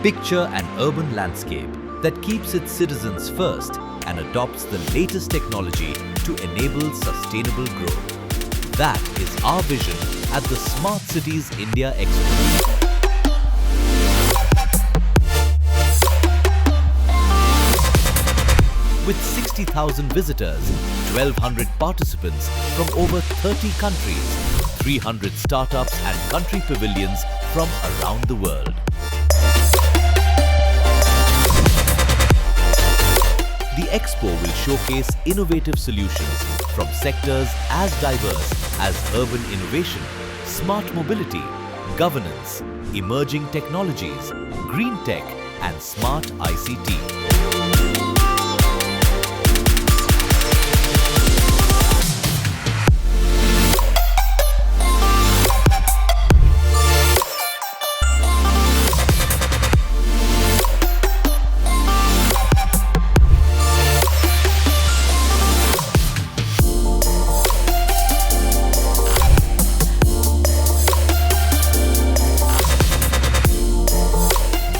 Picture an urban landscape that keeps its citizens first and adopts the latest technology to enable sustainable growth. That is our vision at the Smart Cities India Expo. With 60,000 visitors, 1,200 participants from over 30 countries, 300 startups and country pavilions from around the world. The Expo will showcase innovative solutions from sectors as diverse as urban innovation, smart mobility, governance, emerging technologies, green tech and smart ICT.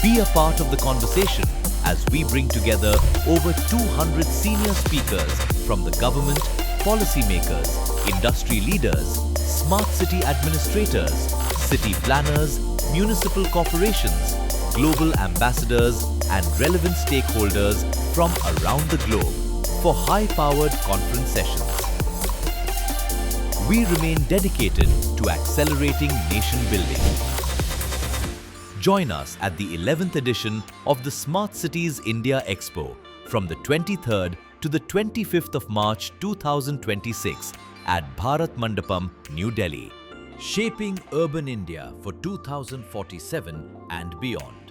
Be a part of the conversation as we bring together over 200 senior speakers from the government, policymakers, industry leaders, smart city administrators, city planners, municipal corporations, global ambassadors and relevant stakeholders from around the globe for high-powered conference sessions. We remain dedicated to accelerating nation building. Join us at the 11th edition of the Smart Cities India Expo from the 23rd to the 25th of March 2026 at Bharat Mandapam, New Delhi. Shaping Urban India for 2047 and beyond.